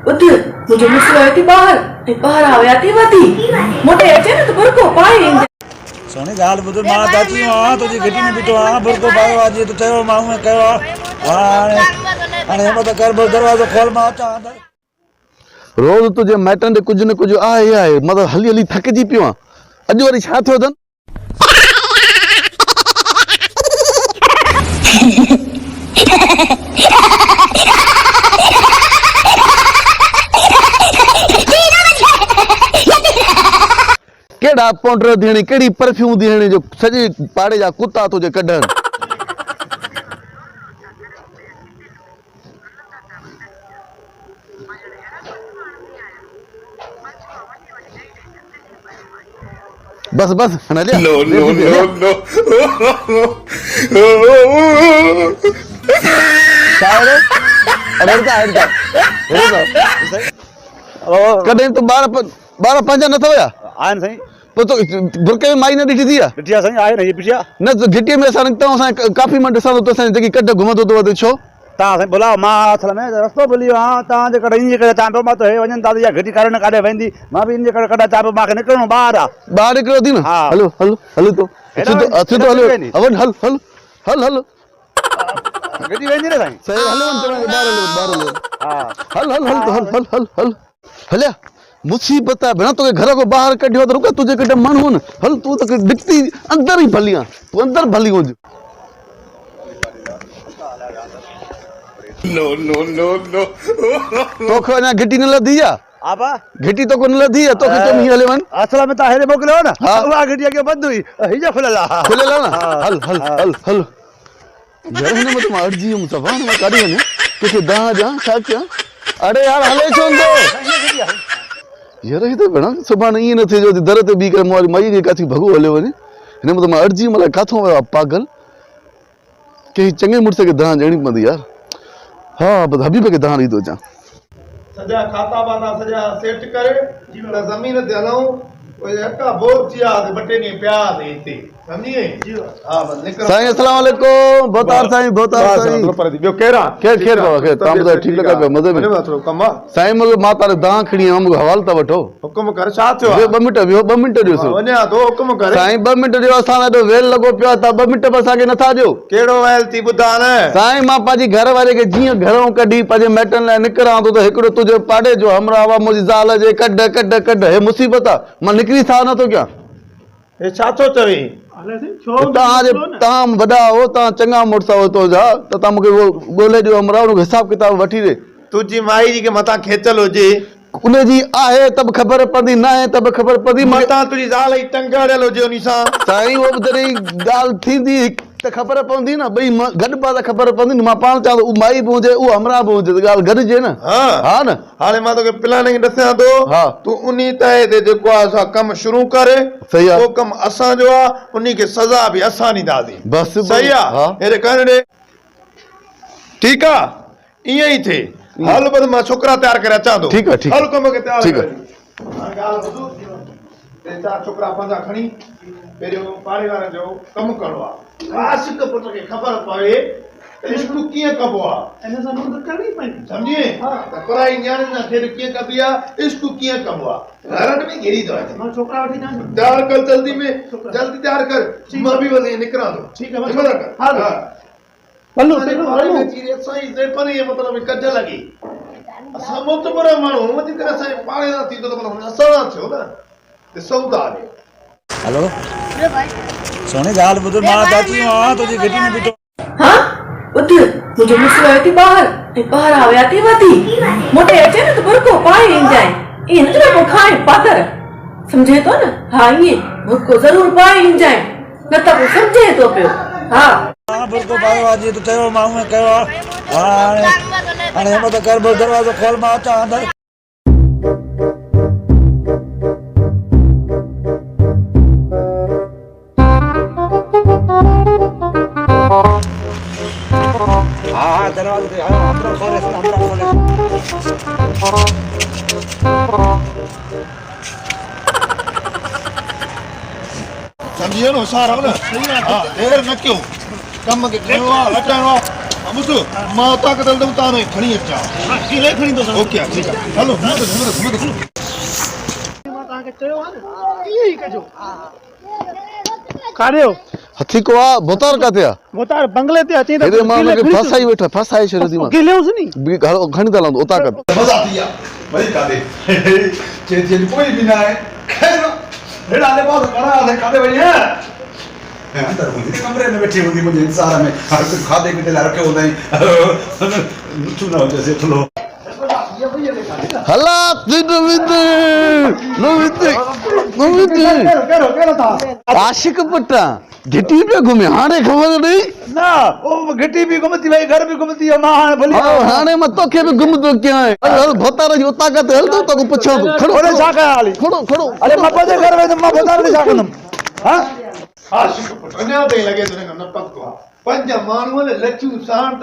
उधर मुझे मुस्कुराई थी बाहर बाहर आया थी वती मोटे अचे न तो बुरको पाए सोनी गाल बुधर मां चाची हां तुझी घटी में बिठो हां बुरको पायो आज तो चयो मां में कयो हां अने मत कर बस दरवाजो खोल मां अचा अंदर रोज तुझे मैटन दे कुछ न कुछ आहे मतलब हली हली थकजी पियो अॼु वरी छा थियो अथनि केड़ा पाउडर दियणी केड़ी परफ्यूम दियणी जो सॼे पाड़े जा कुत्ता तुझे कढण बस बस हना लिया नो नो नो नो शायद अड़ता कॾहिं तूं ॿार पंहिंजा न अथव या आहिनि साईं पोइ तो बुरके में माई न ॾिठी थी आहे ॾिठी आहे साईं आहे न हीअ पिछिया न घिटीअ में असां निकिता असां काफ़ी मां ॾिसां थो त असांजी जेकी कढ घुमंदो थो वधे छो तव्हां साईं बुलाओ मां असल में रस्तो भुली वियो आहियां तव्हांजे करे इन जे करे चवां पियो मां त हे वञनि था इहा घटी कारण काॾे वेंदी मां बि इन जे करे कॾहिं चवां पियो मूंखे निकिरणो ॿाहिरि आहे ॿाहिरि निकिरो थी न हलो हलो हलो तो अचो तो हलो हल हल हल हल हल घटी वेंदी न साईं सही हलो ॿाहिरि हलो हा हल हल हल हल हल हल हल हलिया मुसीबत है भेण तोखे घर को बाहर कढियो त रुका तुझे कॾहिं माण्हू न हल तूं त दिखती अंदर ही भली आहे तूं अंदर भली हुज नो नो नो नो तोखे अञा घिटी न लधी आहे आबा घिटी तो को न लधी आहे तोखे चयो हीअं हले वञ असल में तव्हां हेॾे मोकिलियो न उहा घिटी अॻे बंदि हुई हीअ खुलियल आहे खुलियल आहे न हल हल हल हल यार हिन में त मां अड़जी वियुमि सफ़ा मां काॾे वञा तोखे दाह ॾियां छा कयां अरे यार हले छो ईंदो यार ही तो भेण सुभाणे ईअं न थिए जो दर ते बीह करे मई खे काथी भॻो हलियो वञे हिन में त मां अड़जी मतलब किथां वियो आहे पागल कंहिं चङे मुड़ुस खे दाह ॾियणी पवंदी यार हा बस हबीब खे दाह ॾई थो अचां सॼा खाता वाता सॼा सेट करे त ज़मीन ते हलूं ओए हका बोर थिया ॿ टे ॾींहं पिया हिते सम्झी हा बस निकिर साईं अस्सलाम वालेकुम बोतार साईं ॿियो केरु आहे केर केर बाबा केर तव्हां ॿुधायो ठीकु लॻा पियो मज़े में थोरो कमु आहे साईं मूंखे मां तारे दाह खणी आयो मूंखे हवाल था वठो हुकुम कर छा थियो ॿ मिंट वियो 2 मिंट ॾियो वञा थो हुकुम कर साईं 2 मिंट ॾियो असां एॾो वेल लॻो पियो आहे तव्हां 2 मिंट बि असांखे नथा ॾियो कहिड़ो वैल थी ॿुधा न साईं मां पंहिंजी घर वारे खे जीअं घरों कढी पंहिंजे माइटनि लाइ निकिरां थो त हिकिड़ो तुंहिंजे पाड़े जो हमराह आहे मुंहिंजी ज़ाल जे कढ कढ कढ हे मुसीबत आहे मां निकिरी छा नथो कयां हे छा थो चवे तव्हां वॾा हो तव्हां चङा मुड़ुस हो तो जा त तव्हां मूंखे उहो ॻोल्हे ॾियो हमराह हुनखे हिसाब किताब वठी ॾे तुंहिंजी माई जी के मथां खेचल हुजे उनजी आहे त बि ख़बर पवंदी न आहे त बि ख़बर पवंदी मथां तुंहिंजी ज़ाल जी टंग अड़ियल हुजे उन सां साईं उहो बि तॾहिं ॻाल्हि थींदी त ख़बर पवंदी न ॿई गॾु पा त ख़बर पवंदी न मां पाण चवां थो माई बि हुजे उहो हमराह बि हुजे त ॻाल्हि गॾिजे न हा न हाणे मां तोखे प्लानिंग ॾसां थो हा तूं उन तए ते जेको आहे असां कमु शुरू करे सही आहे उहो कमु असांजो आहे उन खे सज़ा बि असां ॾींदासीं बसि सही आहे हेॾे कर ॾे ठीकु आहे ईअं ई थिए हल बस मां छोकिरा तयारु करे अचां थो ठीकु आहे हल कम खे तयारु ठीकु करे ॻाल्हि ॿुधो टे चारि छोकिरा पंहिंजा खणी पहिरियों पाड़े वारनि जो कमु करिणो आहे आशिक पुट खे ख़बर पवे त इश्क कीअं कबो आहे इन सां मूंखे करणी पवंदी सम्झी त पराई न्याणियुनि सां खेॾ कीअं कबी आहे इश्क कीअं कबो आहे घरनि में घेरी थो अचे मां छोकिरा वठी अचां तयारु कर जल्दी में जल्दी तयारु कर मां बि वञी निकिरां थो ठीकु आहे हा हलो साईं जेपनी मतिलबु कज लॻी असां मोतबर माण्हू वधीक करे असांजे पाड़े सां थींदो त मतिलबु असां थियो न ॾिसूं था हेलो सोनी ॻाल्हि ॿुधो मां चाची हां तुंहिंजी घटी में बिठो हाँ उधर मुझे मुस्कुराई थी बाहर बाहर आया थी वती मोटे अचे न तो बुरको पाए जाए इन तो मुखाए पाकर समझे तो ना हाँ ये बुरको जरूर पाए जाए न तब समझे तो पियो हाँ बुरको पायो आज तो चयो मां में कयो हाणे मत कर बस दरवाजो खोल मां अचां अंदर हाँ दरवाजे पे हमरा खोले समझियो न होशियार हो न हां देर न क्यों कम के कयो लटाणो हम ॿुध मां उतां कढंदुमि तव्हां खणी अचां किले खणी थो ओके ठीकु आहे हलो काढ़ियो हथी को आ बोतार काथे आ वो तार बंगले ते अची हेरे मां के फसाई बैठा फसाई छड़ी मां गिलेउस नी खणी तलां उता कर मज़ा थी विया वरी काॾे चेती कोई बि न आहे खैर हेॾा आले पास कड़ा आहे काॾे वई है अंदर हूंदी कमरे में बैठी हूंदी मुंहिंजे इंतज़ार में हर कुझु खाधे पीते लाइ रखियो हूंदई नुचू न हुजेसि थुलो हला तिन विद नो विद केरो था आशिक पुटा घिटी पे घूमे हाणे खबर नहीं ना ओ घिटी भी घुमती भाई घर भी घुमती है मां हां भली हाणे मैं तोखे भी घुम तो क्या है हल भतार जी उता का हल तो को पूछो खड़ो ओरे छाका हाली खड़ो अरे मप्पा जे घर में मां भतार दे छाकंदम हां आशिक पुट अञा ताईं लॻे थो न पको आहे पंज माण्हू लचू साण त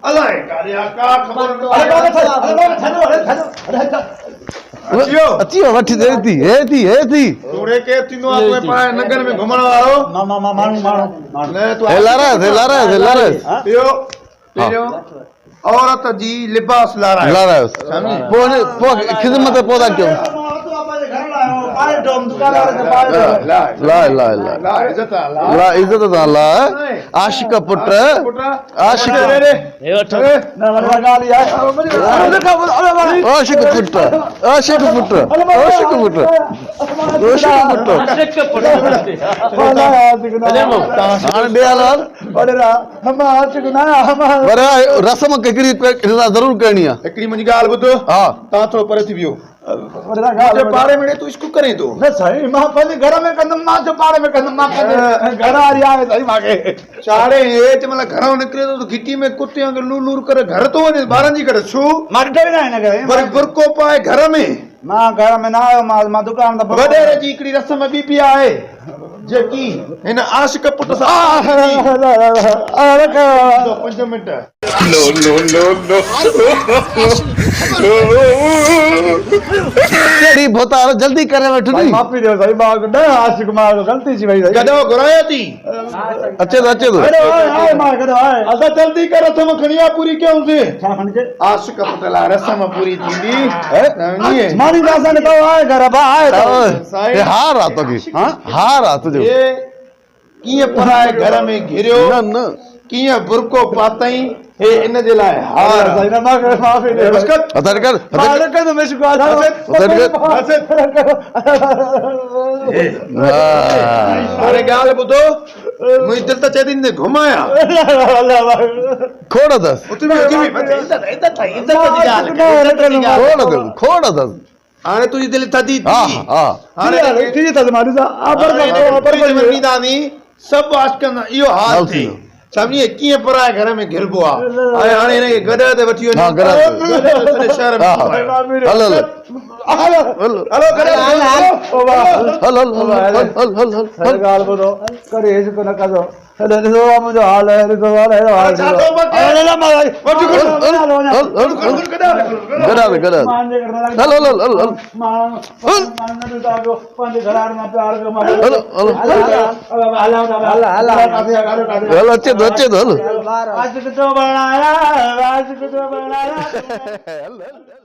अलाए काॾे का ख़बर न अरे बाबा छॾो अचियो अचियो वठी हे थी तोड़े के थींदो आहे तूं पाण नगर में घुमण वारो माण्हू न तूं लारा पहिरियों औरत जी लिबास लारायो पो खिदमत पौधा क्यों ला इज़त ला इज्जत दा ला आशिक पुट आशिक रस्म जरूर करणी आहे हिकिड़ी मुंहिंजी ॻाल्हि ॿुध हा तव्हां थोरो परे थी वियो मुंहिंजे पाड़े में तूं इश्कू करे थो न साईं मां पंहिंजे घर में कंदुमि मां जो पाड़े में कंदुमि मां पंहिंजे घर वारी आहे साईं मूंखे चाड़े हेठि मतलब घरों निकिरे थो घिटी में कुते वांगुरु लूर लूर करे घर थो वञे ॿारनि जी करे छू मां ॾिठो ई न हिन करे वरी बुरको पाए घर में मां घर में न आयो मां दुकान ते वॾेरे जी हिकिड़ी रस्म ॿी बि आहे जेकी हिन आशिक पुट सां 5 मिंट तेरी भोतार जल्दी करे वठो नी माफ़ी ॾियो साईं मां न आशिक मां ग़लती थी वई गॾो घुरायो थी अचे तो हाय मां करो हाय असां जल्दी कर रस्म खणी आ पूरी कयूंसीं छा खणजे आशिक पुट लाइ रस्म पूरी थींदी समझिए मानी दासा ने कहो हाय घर बा हाय ये हार आ तो की हार आ तुझे ये कीअं पराए घर में घिरियो न कीअं बुरको पातई हे इन जे लाइ हार साईं मां माफ़ी ॾियो बस कर अतर कर मां न कंदो मैं शुक्र हाणे ॻाल्हि ॿुधो मुंहिंजी दिलि त चए थी न घुमाया खोड़ दस खोड़ दस हाणे तुंहिंजी दिलि थधी थी हां हाणे ठीक है मानी सा पर सभु आशिकनि इहो हाल थी सम्झी कीअं पराए घर में घिरबो आहे ऐं हाणे हिनखे गॾ ते वठी वञो हाँ, गॾ ते। शहर हाँ, में हल हलो गॾ हल गाल ॿुधो करे इसको न कजो हेॾो ॾिसो मुंहिंजो हाल आहे ॾिसो हाल अहिड़ो हाल छा थो बचे? गड़ा पंहिंजे घर में प्यार हल अचे तो हल आज कितो बनाया